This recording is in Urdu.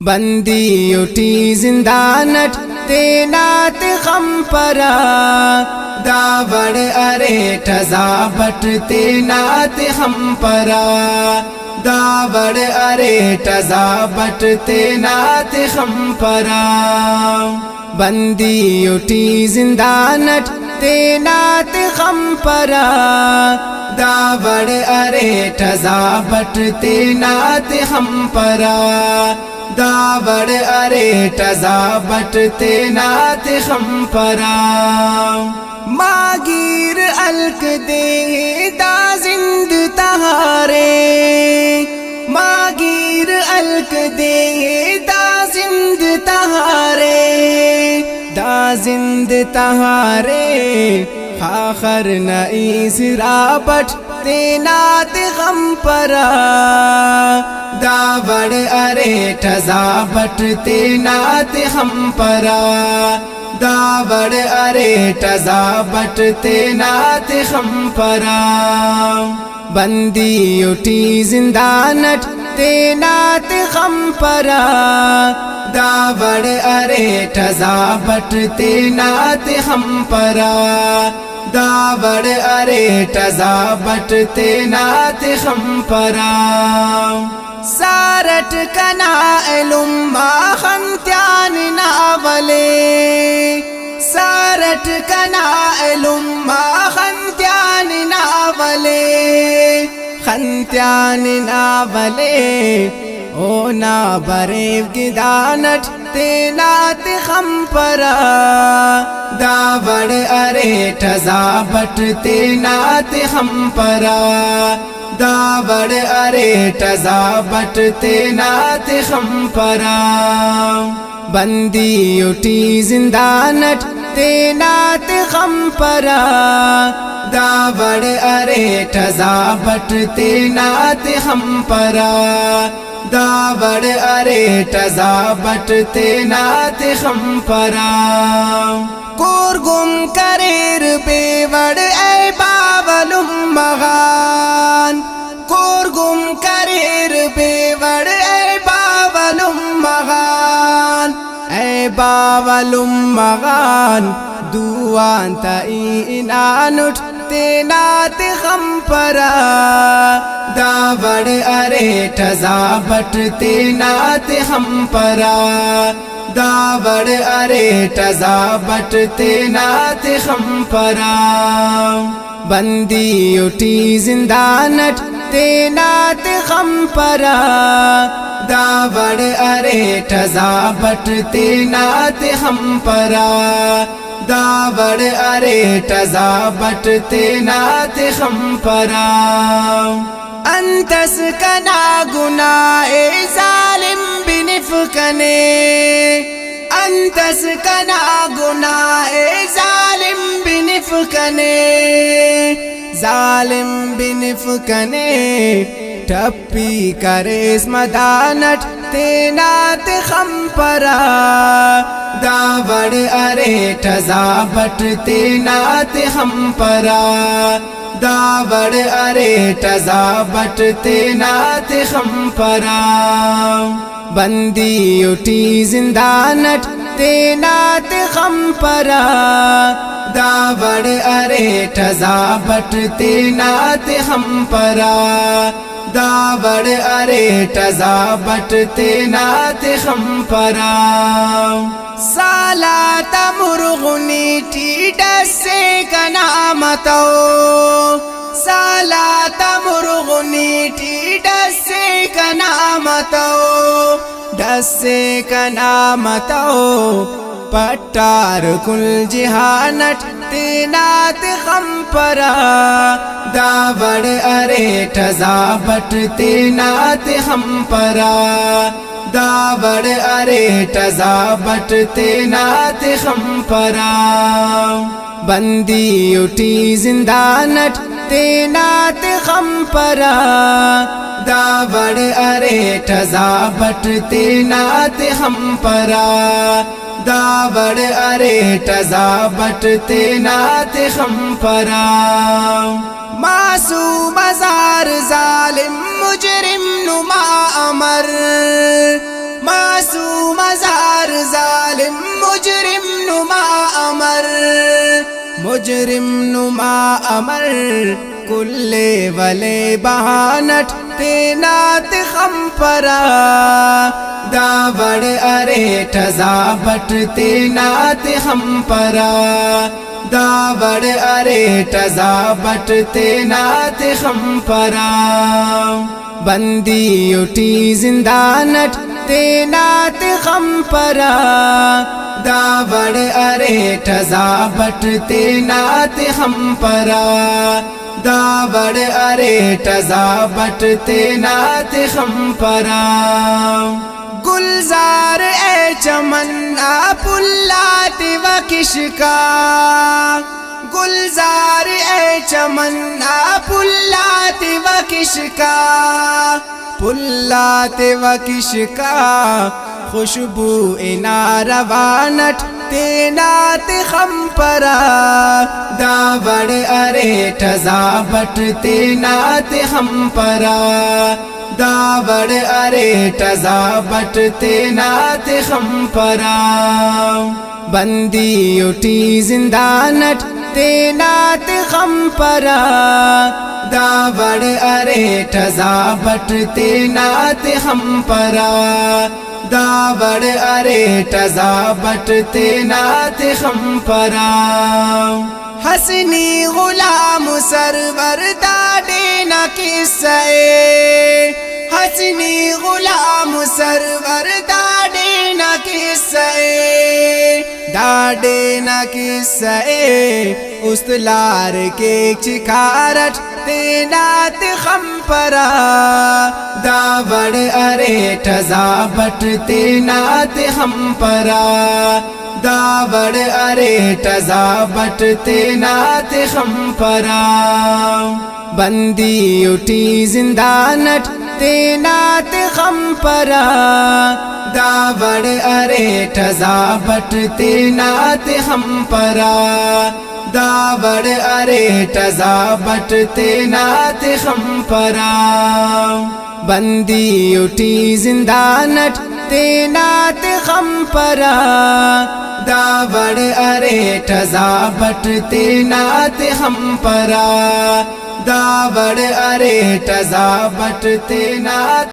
بندی اٹھی زندانٹ تینات غم پرا داوڑ ارے ٹھزا بٹ تینات ہم پرا داوڑ ارے ٹھزا بٹ تینات ہم پرا بندی اٹھی زندانٹ تینات غم پرا داوڑ ارے ٹھزا بٹ تینات ہم پرا داوڑ ارے ٹھزا بٹ تینات ہم پرا ماگیر الک دے دا زند تہارے ماگیر الک دے دا زند تہارے دا زند تہارے خاخر نئیس رابٹ تینات غم پرا داوڑ ارے ٹھزا بٹ تینات ہم پرا داوڑ ارے ٹھزا بٹ تینات ہم پرا بندی اٹھی زندانٹ تینات غم پرا داوڑ ارے ٹھزا بٹ تینات ہم پرا داوڑ ارے ٹھزا بٹ تینات ہم پرا سارٹ کنا علم خنتیان ناولے سارٹ کنا علم خنتیان ناولے خنتیان ناولے او نا بریو گدانٹ تینات ہم پرا داوڑ ارے ٹھزا بٹ تینات ہم پرا داوڑ ارے ٹھزا بٹ تینات ہم پرا بندی اٹھی زندانٹ تینات غم پرا داوڑ ارے ٹھزا بٹ تینات ہم پرا داوڑ ارے ٹھزا بٹ تینات ہم پرا کور گم کریر بیوڑ اے باولم مغان کور گم کریر بیوڑ اے باولم مغان اے باولم مغان دوان تا اینانٹ تینات غم پرا داوڑ ارے ٹھزا بٹ تینات ہم پرا داوڑ ارے ٹھزا بٹ تینات ہم پرا بندی اٹھی زندانٹ تینات غم پرا داوڑ ارے ٹھزا بٹ تینات ہم پرا داوڑ ارے ٹھزا بٹ تینات ہم پرا انتس کنا گناہ ظالم بنفکنے انتس کنا گناہ ظالم بنفکنے ظالم بنفکنے ٹپی کریس مدانٹ تینات غم پرا داوڑ ارے ٹھزا بٹ تینات ہم پرا داوڑ ارے ٹھزا بٹ تینات ہم پرا بندی اٹھی زندانٹ تینات غم پرا داوڑ ارے ٹھزا بٹ تینات ہم پرا داوڑ ارے ٹھزا بٹ تینات ہم پرا سالات مرغنی ٹی ڈسے کا نامتو سالات مرغنی ٹی ڈسے کا نامتو ڈسے کا نامتو پٹار کل جہانٹ تینات غم پرا داوڑ ارے ٹھزا بٹ تینات ہم پرا داوڑ ارے ٹھزا بٹ تینات ہم پرا بندی اٹھی زندانٹ تینات غم پرا داوڑ ارے ٹھزا بٹ تینات ہم پرا داوڑ ارے ٹھزا بٹ تینات ہم پرا معصوم زار ظالم مجرم نما امر معصوم ظالم مجرم نما امر مجرم نما امر کلے ولے بہانٹ تینات خم پرا دا وڑ ارے ٹزا بٹ تینات ہم پرا دا وڑ ارے ٹزا بٹ تینات ہم پرا بندی اٹھی زندانٹ تینات خم پرا دا وڑ ارے ٹزا بٹ تینات ہم پرا دا وڑ ارے ٹزا بٹ تینات ہم پرا گلزار اے چمن پلات و کشکا گلزار اے چمن پلات و کشکا پلات و کشکا خوشبو انا روانٹ تینات خم پرا دا وڑ ارے ٹزا بٹ تینات ہم پرا دا وڑ ارے ٹزا بٹ تینات ہم پرا بندی اٹھی زندانٹ تینات خم پرا دا وڑ ارے ٹزا بٹ تینات ہم پرا دا وڑ ارے ٹزا بٹ تینات ہم پرا حسنی غلام سرور داڑے نہ قصے حسنی غلام سرور داڑے نہ قصے داڑے نہ قصے استلار کے چکارٹ تینات خم پرا دا وڑ ارے ٹزا بٹ تینات ہم پرا دا وڑ ارے ٹزا بٹ تینات ہم پرا بندی اٹھی زندانٹ تینات خم پرا دا وڑ ارے ٹزا بٹ تینات ہم پرا دا وڑ ارے ٹزا بٹ تینات ہم پرا بندی اٹھی زندانٹ تینات خم پرا دا وڑ ارے ٹزا بٹ تینات ہم پرا دا وڑ ارے ٹزا بٹ تینات